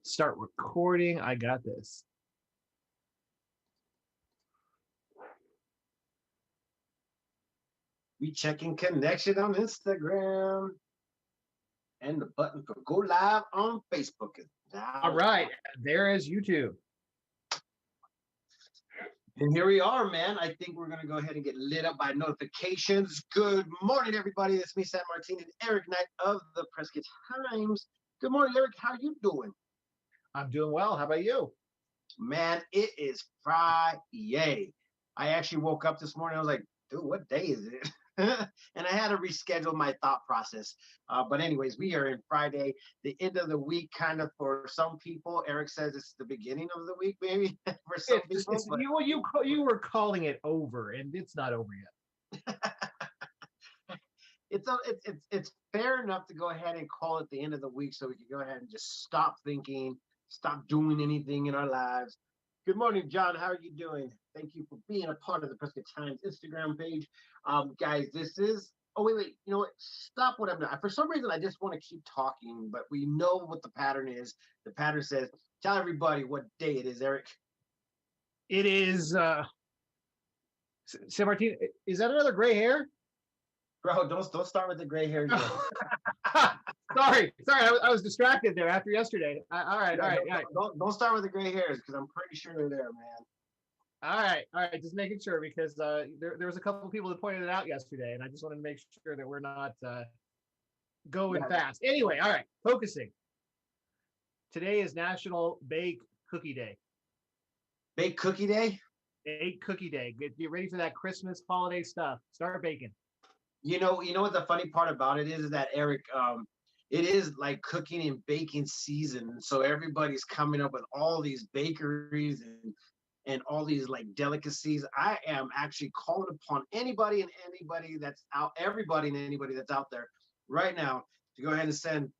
Start recording. I got this. We checking connection on Instagram. And the button for go live on Facebook is All now. right. There is YouTube. And here we are, man. I think we're going to go ahead and get lit up by notifications. Good morning, everybody. It's me, San Martin, and Eric Knight of the Prescott Times. Good morning, Eric. How you doing? I'm doing well. How about you? Man, it is Friday. I actually woke up this morning. I was like, dude, what day is it? And I had to reschedule my thought process. But anyways, we are in Friday, the end of the week, kind of for some people. Eric says it's the beginning of the week, maybe for some people. But You were calling it over, and it's not over yet. It's fair enough to go ahead and call it the end of the week, so we can go ahead and just stop thinking, stop doing anything in our lives. Good morning, John. How are you doing? Thank you for being a part of the Prescott Times Instagram page. Guys, this is, oh, wait. You know what? Stop what I'm doing. For some reason, I just want to keep talking, but we know what the pattern is. The pattern says, tell everybody what day it is, Eric. It is, San Martin, is that another gray hair? Bro, don't start with the gray hair yet. Sorry, I was distracted there after yesterday. All right. Don't start with the gray hairs because I'm pretty sure they're there, man. All right, just making sure because there was a couple of people that pointed it out yesterday, and I just wanted to make sure that we're not going fast. Anyway, all right, focusing. Today is National Bake Cookie Day. Bake Cookie Day? Bake Cookie Day. Get ready for that Christmas holiday stuff. Start baking. You know what the funny part about it is that, Eric, it is like cooking and baking season. So everybody's coming up with all these bakeries and all these like delicacies. I am actually calling upon everybody and anybody that's out there right now to go ahead and send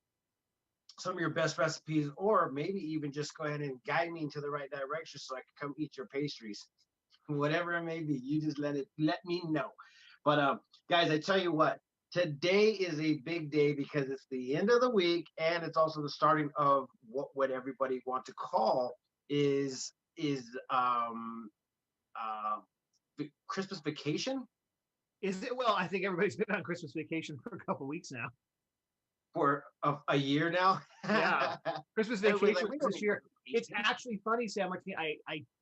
some of your best recipes, or maybe even just go ahead and guide me into the right direction so I can come eat your pastries. Whatever it may be, you just let me know. But guys, I tell you what, today is a big day because it's the end of the week and it's also the starting of what everybody want to call is Christmas vacation. Is it? Well, I think everybody's been on Christmas vacation for a couple of weeks now. For a year now. Yeah, Christmas vacation this year. It's actually funny, Sam.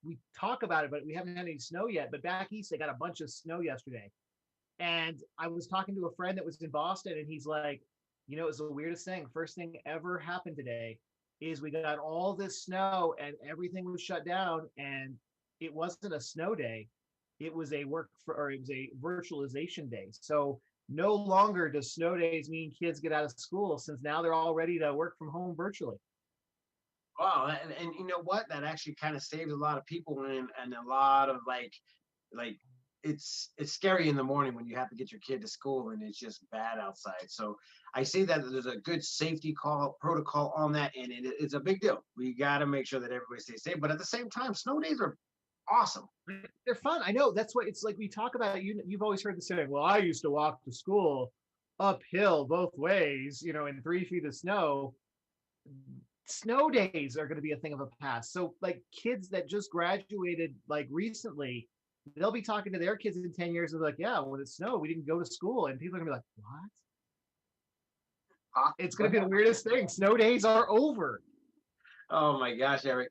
We talk about it, but we haven't had any snow yet. But back east, they got a bunch of snow yesterday. And I was talking to a friend that was in Boston, and he's like, you know, it was the weirdest thing. First thing ever happened today is we got all this snow and everything was shut down, and it wasn't a snow day. It was a virtualization day. So no longer does snow days mean kids get out of school, since now they're all ready to work from home virtually. Wow, and you know what? That actually kind of saves a lot of people and a lot of like it's scary in the morning when you have to get your kid to school and it's just bad outside. So I see that there's a good safety protocol on that, and it's a big deal. We got to make sure that everybody stays safe. But at the same time, snow days are awesome. They're fun. I know. That's what it's like. We talk about it. You've always heard the saying, well, I used to walk to school uphill both ways, you know, in 3 feet of snow. Snow days are going to be a thing of the past. So like kids that just graduated like recently, they'll be talking to their kids in 10 years and be like, yeah, when it snowed, we didn't go to school. And people are gonna be like, what? It's gonna be the weirdest thing. Snow days are over. Oh my gosh, Eric.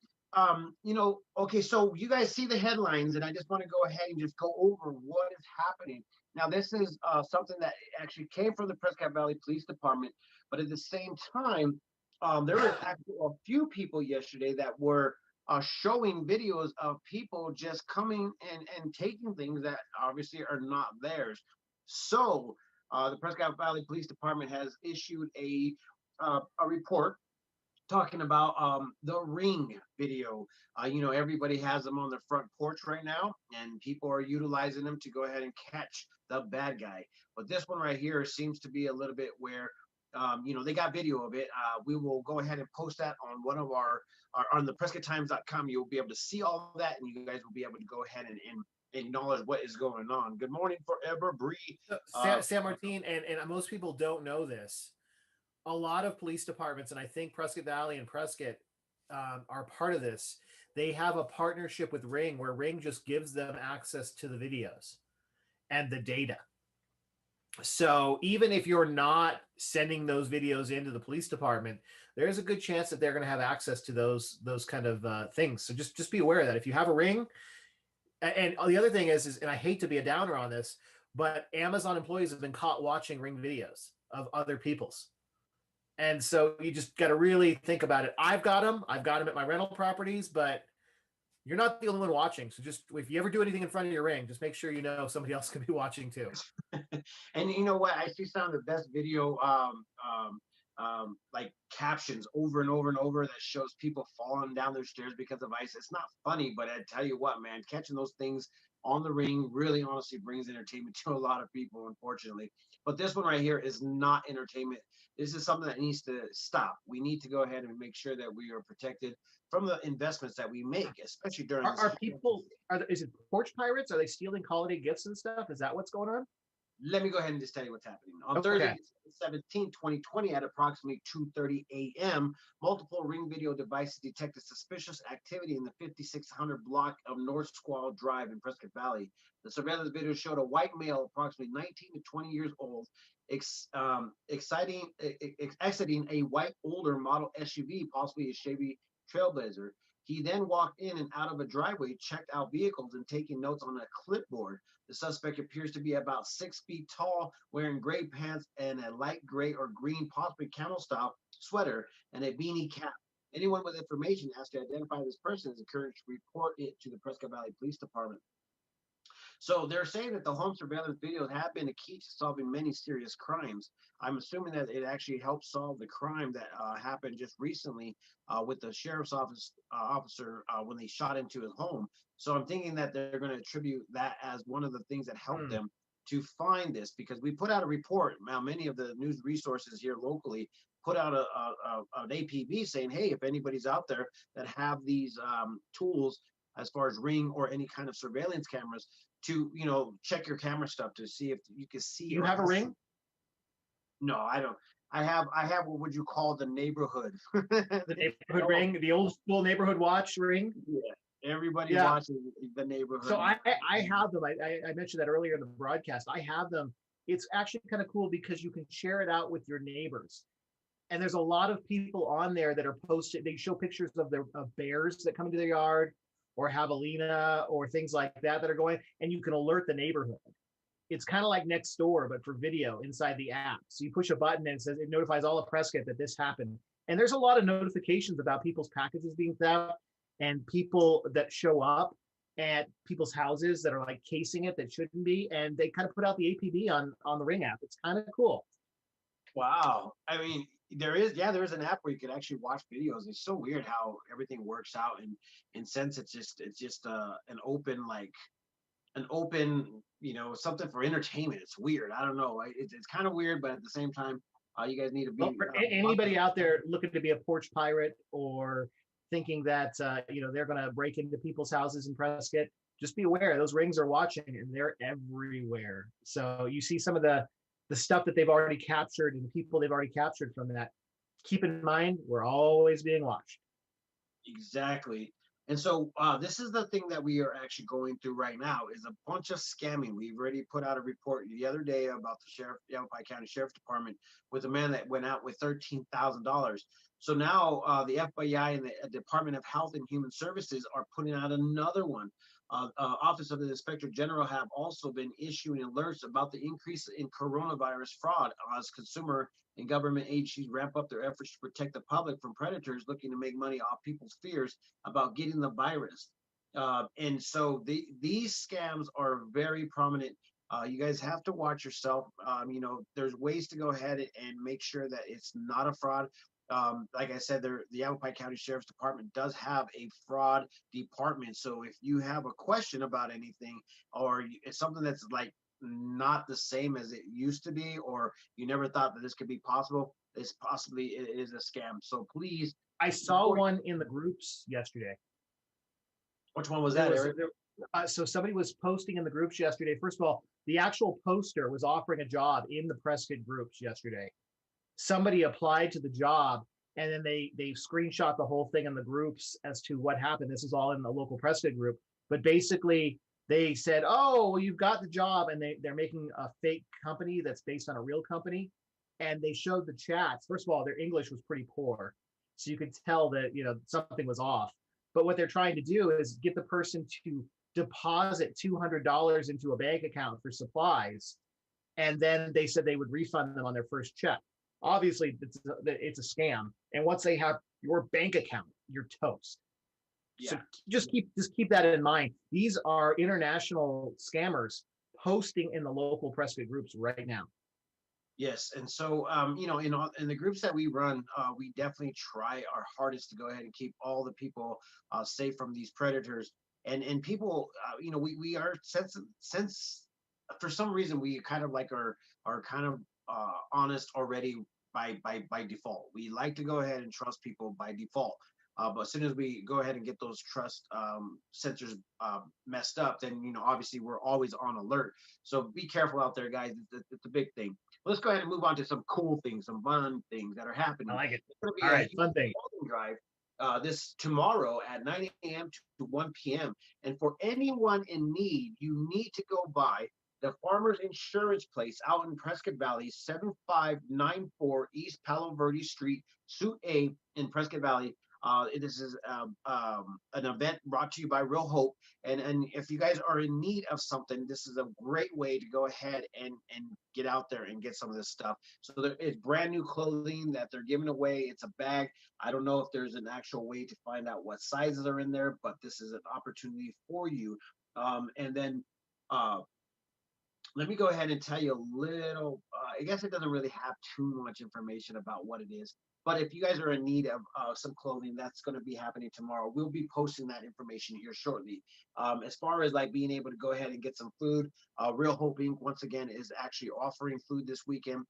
Okay, so you guys see the headlines, and I just want to go ahead and just go over what is happening. Now, this is something that actually came from the Prescott Valley Police Department, but at the same time, there were actually a few people yesterday that were showing videos of people just coming and taking things that obviously are not theirs. So the Prescott Valley Police Department has issued a report talking about the ring video. Everybody has them on their front porch right now, and people are utilizing them to go ahead and catch the bad guy. But this one right here seems to be a little bit where they got video of it. We will go ahead and post that on one of our on the PrescottTimes.com. You'll be able to see all of that, and you guys will be able to go ahead and acknowledge what is going on. Good morning, Forever Bree. San Martin, and most people don't know this. A lot of police departments, and I think Prescott Valley and Prescott are part of this, they have a partnership with Ring where Ring just gives them access to the videos and the data. So even if you're not sending those videos into the police department, there's a good chance that they're going to have access to those kind of things. So just be aware of that. If you have a Ring, and the other thing is, and I hate to be a downer on this, but Amazon employees have been caught watching Ring videos of other people's. And so you just got to really think about it. I've got them at my rental properties, but you're not the only one watching. So just if you ever do anything in front of your Ring, just make sure you know somebody else can be watching too. And you know what? I see some of the best video like captions over and over and over that shows people falling down their stairs because of ice. It's not funny, but I tell you what, man, catching those things on the Ring really honestly brings entertainment to a lot of people, unfortunately. But this one right here is not entertainment. This is something that needs to stop. We need to go ahead and make sure that we are protected from the investments that we make, especially during Are people, is it porch pirates? Are they stealing holiday gifts and stuff? Is that what's going on? Let me go ahead and just tell you what's happening. On Okay. Thursday, 17, 2020, at approximately 2:30 a.m., multiple Ring video devices detected suspicious activity in the 5600 block of North Squall Drive in Prescott Valley. The surveillance video showed a white male, approximately 19 to 20 years old, exiting a white older model SUV, possibly a Chevy Trailblazer. He then walked in and out of a driveway, checked out vehicles, and taking notes on a clipboard. The suspect appears to be about 6 feet tall, wearing gray pants and a light gray or green, possibly camel style sweater and a beanie cap. Anyone with information has to identify this person is encouraged to report it to the Prescott Valley Police Department. So they're saying that the home surveillance videos have been a key to solving many serious crimes. I'm assuming that it actually helped solve the crime that happened just recently with the sheriff's office officer when they shot into his home. So I'm thinking that they're going to attribute that as one of the things that helped them to find this, because we put out a report. Now, many of the news resources here locally put out an APB saying, hey, if anybody's out there that have these tools as far as Ring or any kind of surveillance cameras, to check your camera stuff to see if you can see. You have a Ring? No, I don't. I have what would you call the neighborhood? The neighborhood Ring, the old school neighborhood watch Ring. Yeah, everybody watches the neighborhood. So I have them. I mentioned that earlier in the broadcast. I have them. It's actually kind of cool because you can share it out with your neighbors. And there's a lot of people on there that are posted. They show pictures of bears that come into their yard, or javelina, or things like that are going, and you can alert the neighborhood. It's kind of like Nextdoor, but for video inside the app. So you push a button and it notifies all of Prescott that this happened. And there's a lot of notifications about people's packages being theft and people that show up at people's houses that are like casing it that shouldn't be. And they kind of put out the APB on the Ring app. It's kind of cool. Wow. I mean, there is an app where you can actually watch videos. It's so weird how everything works out, and since it's just an open something for entertainment. It's weird. I don't know. It's kind of weird, but at the same time, you guys need to be. Well, for anybody out there looking to be a porch pirate or thinking that they're going to break into people's houses in Prescott, just be aware those Rings are watching, and they're everywhere. So you see some of the stuff that they've already captured and the people they've already captured from that. Keep in mind, we're always being watched. Exactly. And so this is the thing that we are actually going through right now is a bunch of scamming. We've already put out a report the other day about the Yavapai County Sheriff's Department with a man that went out with $13,000. So now the FBI and the Department of Health and Human Services are putting out another one. Office of the Inspector General have also been issuing alerts about the increase in coronavirus fraud as consumer and government agencies ramp up their efforts to protect the public from predators looking to make money off people's fears about getting the virus. And so these scams are very prominent. You guys have to watch yourself. There's ways to go ahead and make sure that it's not a fraud. Like I said, the Yavapai County Sheriff's Department does have a fraud department. So if you have a question about anything, or it's something that's like not the same as it used to be, or you never thought that this could be possible, it is a scam. So please. I saw one in the groups yesterday. Which one was that, Eric? So somebody was posting in the groups yesterday. First of all, the actual poster was offering a job in the Prescott groups yesterday. Somebody applied to the job and then they screenshot the whole thing in the groups as to what happened. This is all in the local Prescott group, but basically they said, "Oh, well, you've got the job," and they're making a fake company that's based on a real company, and they showed the chats. First of all, their English was pretty poor, so you could tell that something was off. But what they're trying to do is get the person to deposit $200 into a bank account for supplies, and then they said they would refund them on their first check. Obviously, it's a scam, and once they have your bank account, you're toast. Yeah. So just keep that in mind. These are international scammers posting in the local Prescott groups right now. Yes, and so in the groups that we run, we definitely try our hardest to go ahead and keep all the people safe from these predators. And people, we are since for some reason we kind of like are kind of honest already by default. We like to go ahead and trust people by default. But as soon as we go ahead and get those trust sensors messed up, then obviously we're always on alert. So be careful out there, guys. It's a big thing. Let's go ahead and move on to some cool things, some fun things that are happening. I like it. It's going to be All right, fun thing. drive this tomorrow at 9 a.m. to 1 p.m. And for anyone in need, you need to go by the Farmers Insurance Place out in Prescott Valley, 7594 East Palo Verde Street, Suite A in Prescott Valley. This is an event brought to you by Real Hope, and if you guys are in need of something, this is a great way to go ahead and get out there and get some of this stuff. So it's brand new clothing that they're giving away. It's a bag. I don't know if there's an actual way to find out what sizes are in there, but this is an opportunity for you. And then let me go ahead and tell you a little, I guess it doesn't really have too much information about what it is, but if you guys are in need of some clothing, that's going to be happening tomorrow. We'll be posting that information here shortly. As far as like being able to go ahead and get some food, Real Hope Inc. once again is actually offering food this weekend.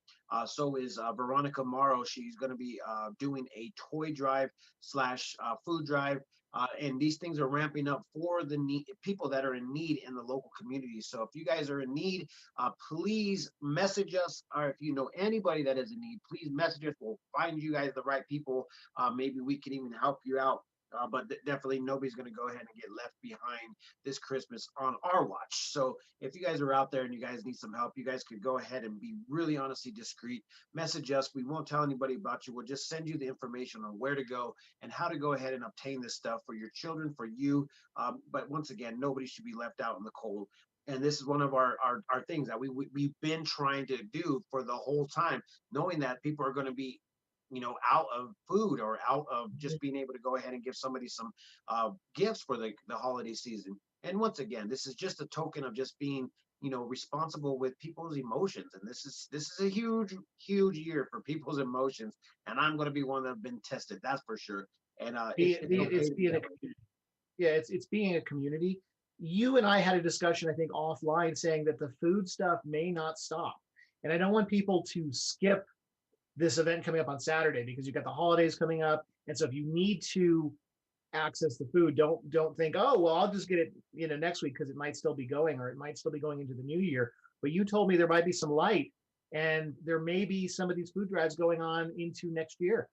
So is Veronica Morrow. She's going to be doing a toy drive slash food drive. And these things are ramping up for the people that are in need in the local community. So if you guys are in need, please message us, or if you know anybody that is in need, please message us. We'll find you guys the right people. Maybe we can even help you out. But definitely nobody's going to go ahead and get left behind this Christmas on our watch. So if you guys are out there and you guys need some help, you guys could go ahead and be really honestly discreet. Message us. We won't tell anybody about you. We'll just send you the information on where to go and how to go ahead and obtain this stuff for your children, for you. But once again, nobody should be left out in the cold. And this is one of our things that we've been trying to do for the whole time, knowing that people are going to be out of food or out of just being able to go ahead and give somebody some gifts for the holiday season. And once again, this is just a token of just being responsible with people's emotions. And this is a huge year for people's emotions, and I'm going to be one that have been tested, that's for sure. And it's being a community. You and I had a discussion, I think, offline, saying that the food stuff may not stop, and I don't want people to skip this event coming up on Saturday because you've got the holidays coming up. And so if you need to access the food, don't think, oh, well, I'll just get it, next week because it might still be going, or it might still be going into the new year. But you told me there might be some light, and there may be some of these food drives going on into next year.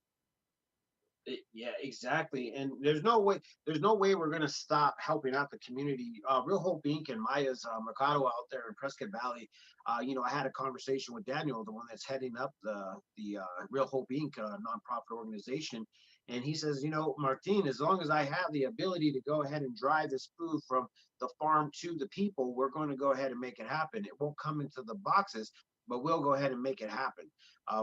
Yeah, exactly. And there's no way we're going to stop helping out the community. Real Hope Inc. and Maya's Mercado out there in Prescott Valley. I had a conversation with Daniel, the one that's heading up the Real Hope Inc. Nonprofit organization. And he says, Martin, as long as I have the ability to go ahead and drive this food from the farm to the people, we're going to go ahead and make it happen. It won't come into the boxes, but we'll go ahead and make it happen.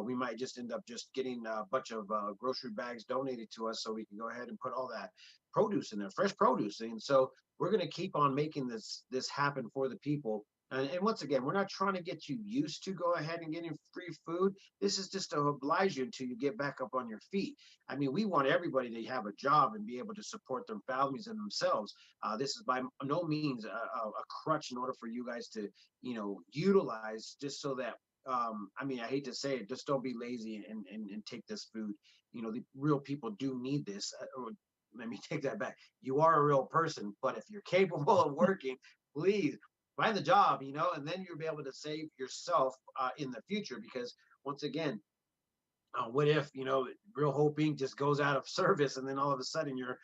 We might just end up just getting a bunch of grocery bags donated to us so we can go ahead and put all that produce in there, fresh produce. And so we're going to keep on making this happen for the people. And once again, we're not trying to get you used to go ahead and getting free food. This is just to oblige you until you get back up on your feet. I mean, we want everybody to have a job and be able to support their families and themselves. This is by no means a crutch in order for you guys to, utilize, just so that, I hate to say it, just don't be lazy and take this food. The real people do need this. Let me take that back. You are a real person, but if you're capable of working, please find the job, and then you'll be able to save yourself in the future. Because once again, What if, Real Hope Inc. just goes out of service, and then all of a sudden your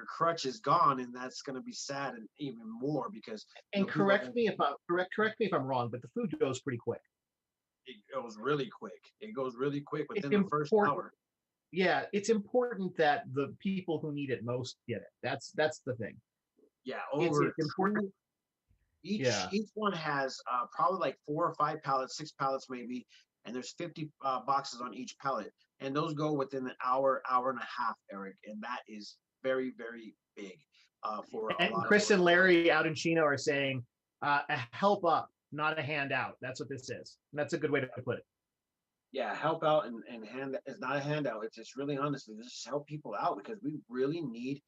crutch is gone, and that's going to be sad, and even more because And people are gonna, correct me if I'm wrong, but the food goes pretty quick. it goes really quick. It goes really quick It's within the first important. hour. Yeah, it's important that the people who need it most get it. That's the thing. Yeah, It's important. each Yeah. each one has probably like 4 or 5 pallets, 6 pallets maybe, and there's 50 boxes on each pallet, and those go within an hour and a half, Eric, and that is very, very big for a And lot of Chris and organizations. Larry out in Chino are saying a help up, not a handout. That's what this is. And that's a good way to put it. Yeah, help out, and hand it's not a handout. It's just really honestly just help people out because we really need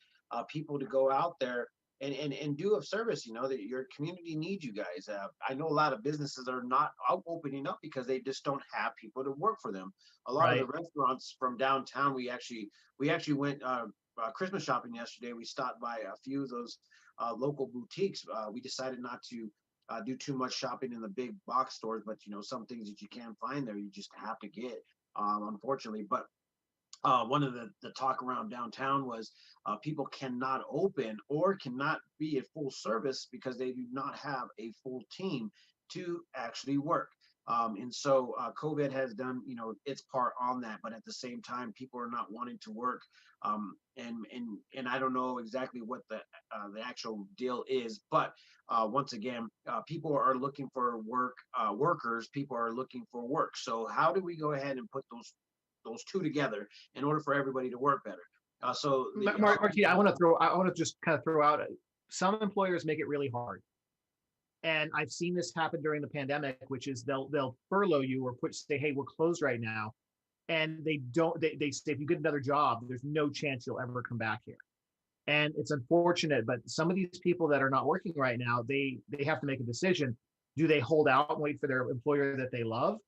people to go out there and do a service. That your community needs you guys. I know a lot of businesses are not out opening up because they just don't have people to work for them. A lot of the Right. restaurants from downtown, we actually went Christmas shopping yesterday. We stopped by a few of those local boutiques. We decided not to do too much shopping in the big box stores, but some things that you can't find there, you just have to get, unfortunately. But one of the talk around downtown was people cannot open or cannot be at full service because they do not have a full team to actually work. And so COVID has done, its part on that, but at the same time, people are not wanting to work. And I don't know exactly what the actual deal is, but once again, people are looking for work, workers. People are looking for work. So how do we go ahead and put those two together in order for everybody to work better? So the Martina, I want to just kind of throw out some employers make it really hard. And I've seen this happen during the pandemic, which is they'll furlough you or say, hey, we're closed right now. And they say, if you get another job, there's no chance you'll ever come back here. And it's unfortunate, but some of these people that are not working right now, they have to make a decision. Do they hold out and wait for their employer that they love?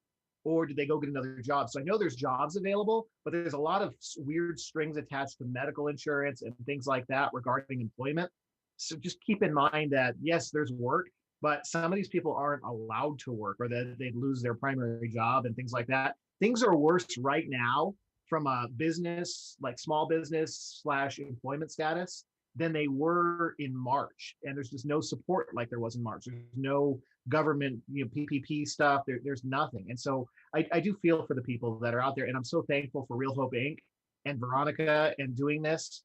Or do they go get another job? So I know there's jobs available, but there's a lot of weird strings attached to medical insurance and things like that regarding employment. So just keep in mind that yes, there's work, but some of these people aren't allowed to work or that they'd lose their primary job and things like that. Things are worse right now from a business, like small business / employment status, than they were in March. And there's just no support like there was in March. There's no government, PPP stuff. There's nothing. And so I do feel for the people that are out there. And I'm so thankful for Real Hope Inc. and Veronica and doing this.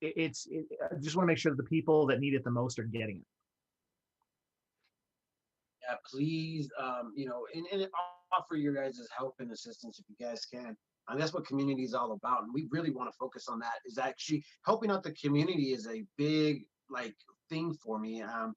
I just want to make sure that the people that need it the most are getting it. Yeah, please, and offer your guys' help and assistance if you guys can. And that's what community is all about. And we really want to focus on that. Is actually helping out the community is a big thing for me. I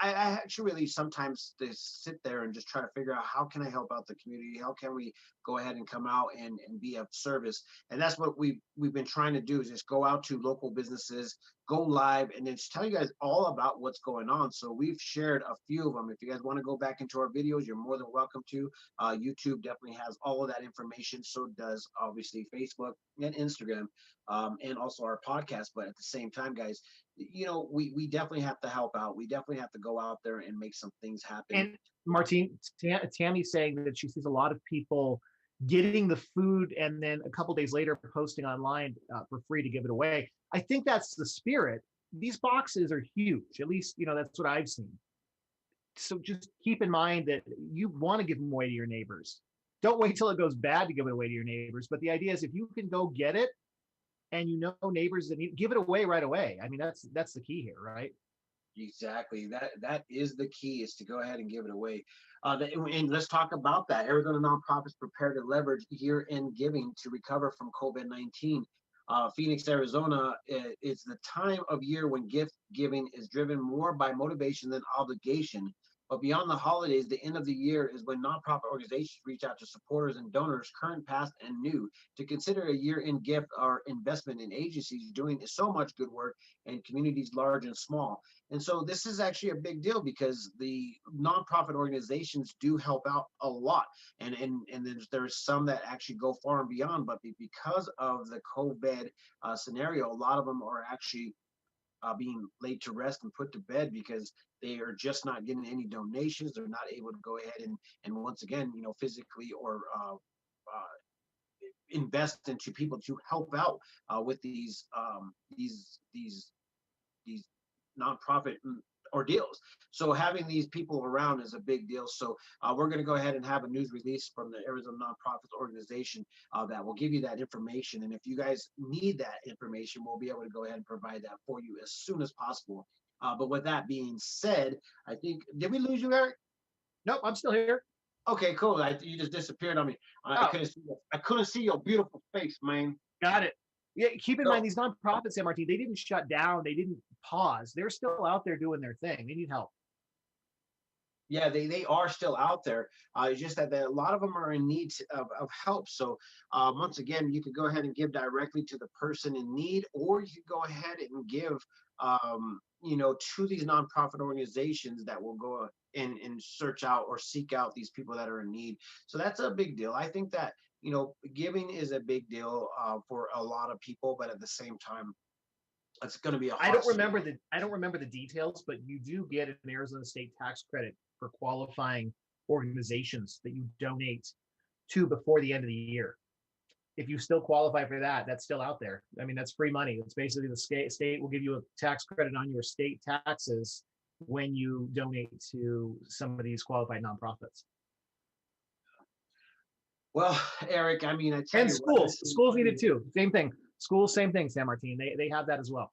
actually really sometimes just sit there and just try to figure out how can I help out the community? How can we go ahead and come out and be of service? And that's what we've been trying to do is just go out to local businesses, go live, and then just tell you guys all about what's going on. So we've shared a few of them. If you guys want to go back into our videos, you're more than welcome to. YouTube definitely has all of that information. So does obviously Facebook and Instagram, and also our podcast. But at the same time, guys, we definitely have to help out. We definitely have to go out there and make some things happen. And Martine, Tammy's saying that she sees a lot of people getting the food and then a couple days later posting online for free to give it away. I think that's the spirit. These boxes are huge. At least, that's what I've seen. So just keep in mind that you want to give them away to your neighbors. Don't wait till it goes bad to give it away to your neighbors. But the idea is if you can go get it and neighbors that need, give it away right away. I mean, that's the key here, right? Exactly. That is the key, is to go ahead and give it away. And let's talk about that. Arizona nonprofits prepare to leverage year-end giving to recover from COVID-19. Phoenix, Arizona is the time of year when gift giving is driven more by motivation than obligation. But beyond the holidays, the end of the year is when nonprofit organizations reach out to supporters and donors, current, past, and new, to consider a year-end gift or investment in agencies doing so much good work in communities large and small. And so this is actually a big deal because the nonprofit organizations do help out a lot. And there's some that actually go far and beyond, but because of the COVID scenario, a lot of them are actually being laid to rest and put to bed because they are just not getting any donations. They're not able to go ahead and once again, physically or invest into people to help out with these nonprofit ordeals. So having these people around is a big deal. So we're going to go ahead and have a news release from the Arizona Nonprofits Organization that will give you that information. And if you guys need that information, we'll be able to go ahead and provide that for you as soon as possible. But with that being said, I think, did we lose you, Eric? Nope, I'm still here. Okay, cool. You just disappeared on me. I couldn't see your beautiful face, man. Got it. Yeah, keep in mind these nonprofits, MRT, they didn't shut down, they didn't pause. They're still out there doing their thing. They need help. Yeah, they are still out there. It's just that a lot of them are in need of help. So once again, you could go ahead and give directly to the person in need, or you could go ahead and give, to these nonprofit organizations that will go and search out or seek out these people that are in need. So that's a big deal. I think that, giving is a big deal for a lot of people, but at the same time, it's going to be I don't remember the details, but you do get an Arizona state tax credit for qualifying organizations that you donate to before the end of the year. If you still qualify for that, that's still out there. I mean, that's free money. It's basically the state will give you a tax credit on your state taxes when you donate to some of these qualified nonprofits. Well, Eric, I mean, and schools need it too. Same thing. Schools, same thing. San Martin, they have that as well.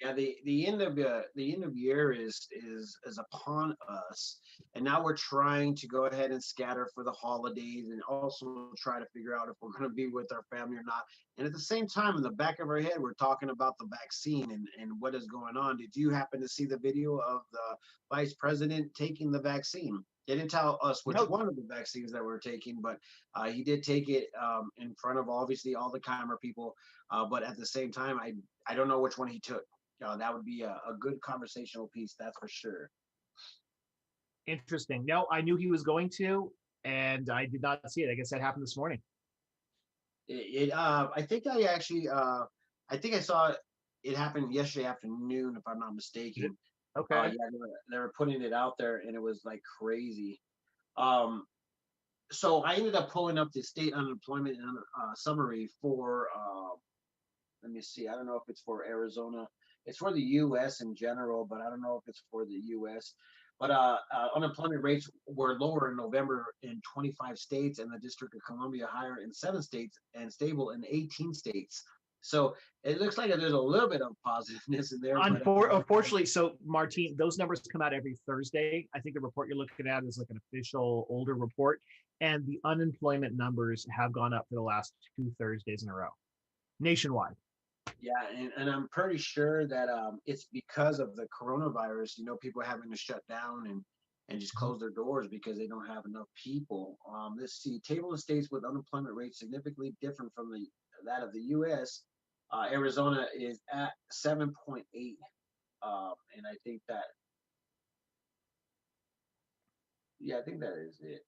Yeah, the end of year is upon us, and now we're trying to go ahead and scatter for the holidays, and also try to figure out if we're going to be with our family or not. And at the same time, in the back of our head, we're talking about the vaccine and what is going on. Did you happen to see the video of the vice president taking the vaccine? They didn't tell us which one of the vaccines that we're taking, but he did take it in front of obviously all the camera people. But at the same time, I don't know which one he took. That would be a good conversational piece, that's for sure. Interesting. No, I knew he was going to, and I did not see it. I guess that happened this morning. I think I saw it happen yesterday afternoon, if I'm not mistaken. Okay. Yeah, they were putting it out there, and it was like crazy. So I ended up pulling up the state unemployment summary for. Let me see. I don't know if it's for Arizona. It's for the U.S. in general, but I don't know if it's for the U.S. But unemployment rates were lower in November in 25 states, and the District of Columbia higher in 7 states, and stable in 18 states. So it looks like there's a little bit of positiveness in there. Unfortunately, so Martin, those numbers come out every Thursday. I think the report you're looking at is like an official older report, and the unemployment numbers have gone up for the last 2 Thursdays in a row, nationwide. Yeah, and I'm pretty sure that it's because of the coronavirus. People having to shut down and just close their doors because they don't have enough people. Let's see, table of states with unemployment rates significantly different from that of the U.S. Arizona is at 7.8, and I think that, I think that is it.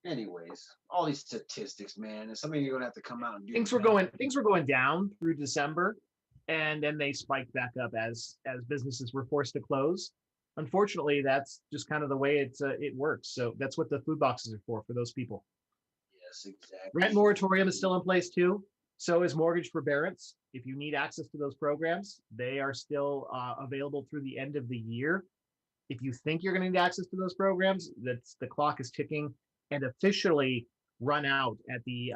Anyways, all these statistics, man, and somebody you're gonna have to come out and do. Things were going down through December, and then they spiked back up as businesses were forced to close. Unfortunately, that's just kind of the way it works. So that's what the food boxes are for those people. Yes, exactly. Rent moratorium is still in place too. So is mortgage forbearance. If you need access to those programs, they are still available through the end of the year. If you think you're going to need access to those programs, the clock is ticking and officially run out at the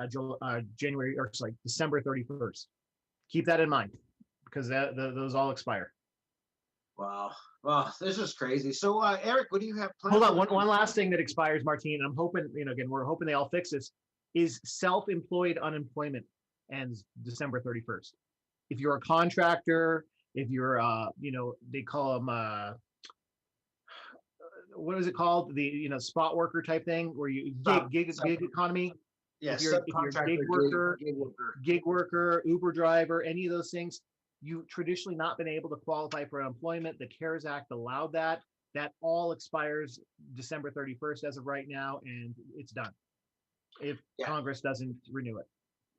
December 31st. Keep that in mind because those all expire. Wow. Well, this is crazy. So, Eric, what do you have planned? Hold on. One last thing that expires, Martine. I'm hoping, again, we're hoping they all fix this, is self-employed unemployment ends December 31st. If you're a contractor, if you're, they call them, what is it called? The spot worker type thing where you gig economy. Yes, if you're gig worker, Uber driver, any of those things, you've traditionally not been able to qualify for unemployment. The CARES Act allowed that. That all expires December 31st as of right now, and it's done if Congress doesn't renew it.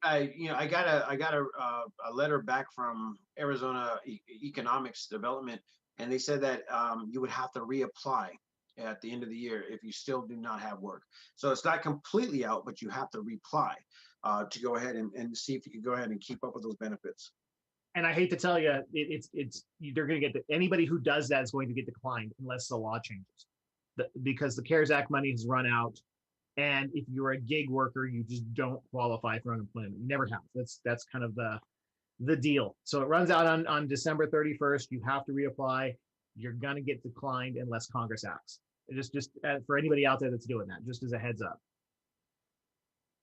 I got a letter back from Arizona Economics Development, and they said that you would have to reapply at the end of the year if you still do not have work. So it's not completely out, but you have to reapply to go ahead and see if you can go ahead and keep up with those benefits. And I hate to tell you, they're going to get anybody who does that is going to get declined unless the law changes, because the CARES Act money has run out. And if you're a gig worker, you just don't qualify for unemployment. You never have. That's kind of the deal. So it runs out on December 31st. You have to reapply. You're gonna get declined unless Congress acts. Just for anybody out there that's doing that, just as a heads up.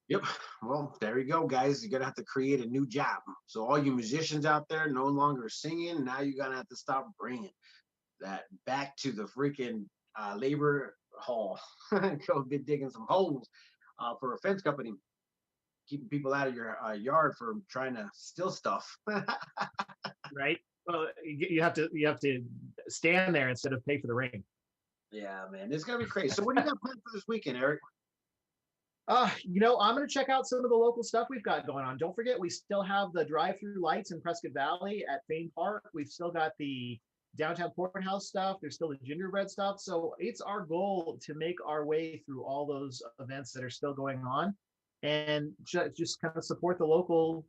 Yep. Well, there you go, guys. You're gonna have to create a new job. So all you musicians out there no longer singing. Now you're gonna have to stop bringing that back to the freaking labor hall. Go be digging some holes for a fence company, keeping people out of your yard for trying to steal stuff. Right. Well, you have to stand there instead of pay for the ring. Yeah, man, it's gonna be crazy. So what do you got planned for this weekend, Eric? I'm going to check out some of the local stuff we've got going on. Don't forget, we still have the drive-through lights in Prescott Valley at Fane Park. We've still got the downtown courthouse stuff. There's still the gingerbread stuff. So it's our goal to make our way through all those events that are still going on and just kind of support the local,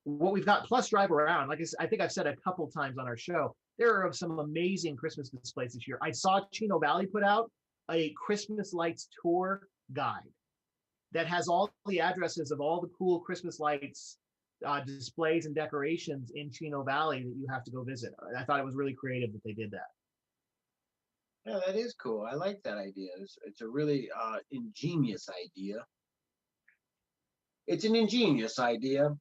what we've got, plus drive around. Like I think I've said a couple times on our show, there are some amazing Christmas displays this year. I saw Chino Valley put out a Christmas lights tour guide that has all the addresses of all the cool Christmas lights displays and decorations in Chino Valley that you have to go visit. I thought it was really creative that they did that. Yeah, that is cool. I like that idea. It's a really ingenious idea. It's an ingenious idea.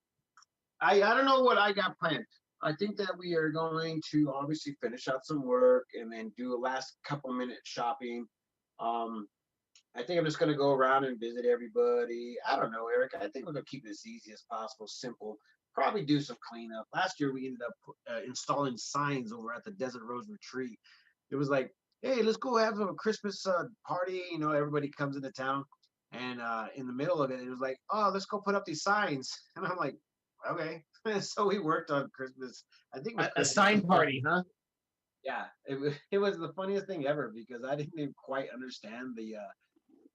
I don't know what I got planned. I think that we are going to obviously finish out some work and then do a last couple minute shopping. I think I'm just going to go around and visit everybody. I don't know, Eric. I think we're going to keep it as easy as possible, simple. Probably do some cleanup. Last year, we ended up installing signs over at the Desert Rose Retreat. It was like, hey, let's go have a Christmas party. You know, everybody comes into town. And in the middle of it, it was like, oh, let's go put up these signs. And I'm like, okay. So we worked on Christmas. I think it was a sign party, huh? Yeah, it was the funniest thing ever because I didn't even quite understand the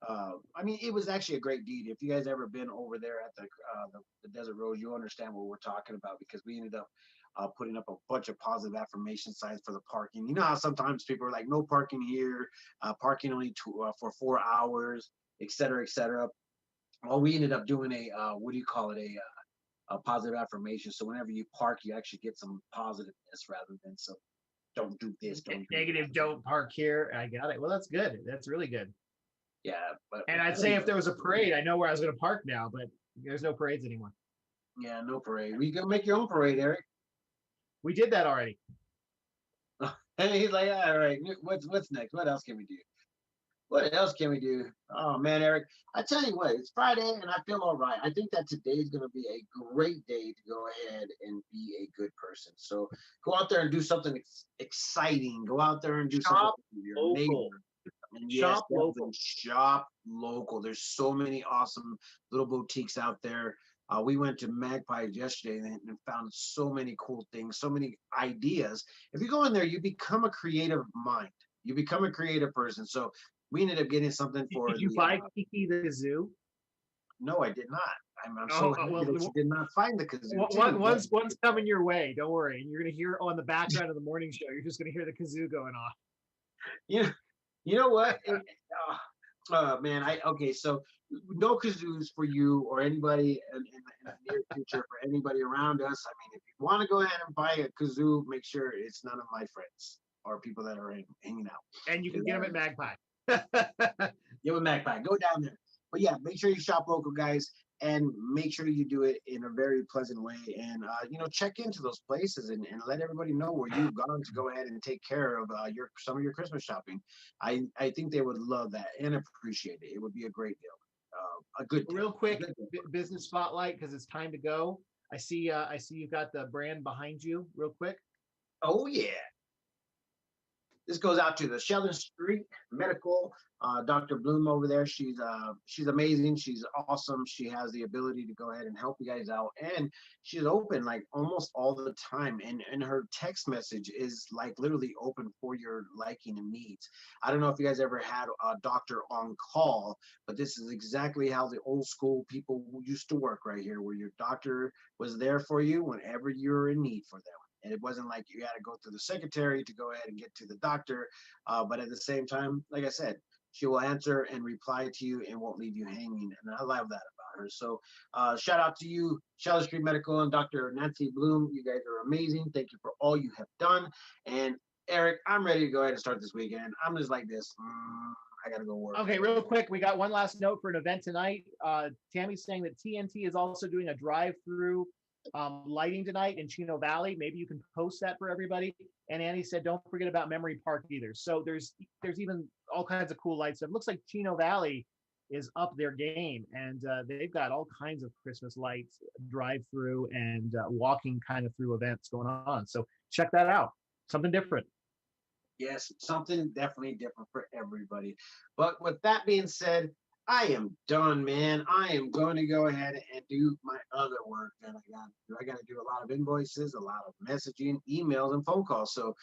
I mean, it was actually a great deed. If you guys ever been over there at the Desert Rose, you'll understand what we're talking about because we ended up putting up a bunch of positive affirmation signs for the parking. You know how sometimes people are like, no parking here, parking only for 4 hours, et cetera, et cetera. Well, we ended up doing a what do you call it, a positive affirmation. So whenever you park, you actually get some positiveness rather than so don't do this, don't do negative, that. don't park here. I got it. Well, that's good. That's really good. Yeah, but and I'd say if there was a parade, I know where I was going to park now, but there's no parades anymore. Yeah, no parade. We can make your own parade, Eric. We did that already. And he's like, all right, what's next? What else can we do? What else can we do? Oh man, Eric, I tell you what, it's Friday and I feel all right. I think that today is going to be a great day to go ahead and be a good person. So go out there and do something exciting. Go out there and do something with your neighbor. And shop yes, local. Shop local. There's so many awesome little boutiques out there. We went to Magpie yesterday and found so many cool things, so many ideas. If you go in there, you become a creative mind. You become a creative person. So we ended up getting something for. Did you buy Kiki the kazoo? No, I did not. I'm so happy that you did not find the kazoo. One's coming your way. Don't worry. And you're going to hear on the background of the morning show. You're just going to hear the kazoo going off. Yeah. You know what? Man, okay, so no kazoos for you or anybody in the near future for anybody around us. I mean, if you want to go ahead and buy a kazoo, make sure it's none of my friends or people that are hanging out. And you can get them at Magpie. Give a Magpie. Go down there. But yeah, make sure you shop local, guys, and make sure you do it in a very pleasant way. And check into those places and let everybody know where you've gone to go ahead and take care of some of your Christmas shopping. I think they would love that and appreciate it. It would be a great deal. A good deal. Real quick business spotlight because it's time to go. I see you've got the brand behind you. Real quick. Oh yeah. this goes out to the Sheldon Street Medical. Dr. Bloom over there, she's amazing. She's awesome. She has the ability to go ahead and help you guys out, and she's open like almost all the time. And her text message is like literally open for your liking and needs. I don't know if you guys ever had a doctor on call, but this is exactly how the old school people used to work right here, where your doctor was there for you whenever you're in need for them. And it wasn't like you had to go through the secretary to go ahead and get to the doctor. But at the same time, like I said, she will answer and reply to you and won't leave you hanging. And I love that about her. So shout out to you, Sheldon Street Medical and Dr. Nancy Bloom. You guys are amazing. Thank you for all you have done. And Eric, I'm ready to go ahead and start this weekend. I'm just like this. I got to go work. Okay, real quick. We got one last note for an event tonight. Tammy's saying that TNT is also doing a drive-through lighting tonight in Chino Valley. Maybe you can post that for everybody. And Annie said, don't forget about Memory Park either. So there's even all kinds of cool lights. It looks like Chino Valley is up their game, and they've got all kinds of Christmas lights, drive-through and walking kind of through events going on. So check that out. Something different. Yes, something definitely different for everybody. But with that being said, I am done, man. I am going to go ahead and do my other work that I got to do. I got to do a lot of invoices, a lot of messaging, emails, and phone calls. So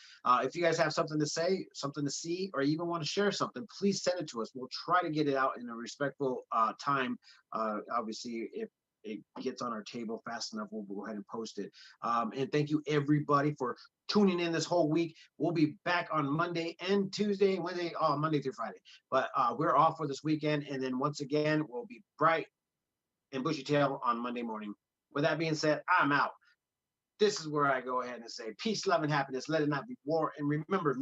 if you guys have something to say, something to see, or even want to share something, please send it to us. We'll try to get it out in a respectful time. Obviously, if it gets on our table fast enough, we'll go ahead and post it. And thank you, everybody, for tuning in this whole week. We'll be back on Monday and Tuesday and Wednesday, Monday through Friday. But we're off for this weekend. And then once again, we'll be bright and bushy tail on Monday morning. With that being said, I'm out. This is where I go ahead and say peace, love, and happiness. Let it not be war. And remember,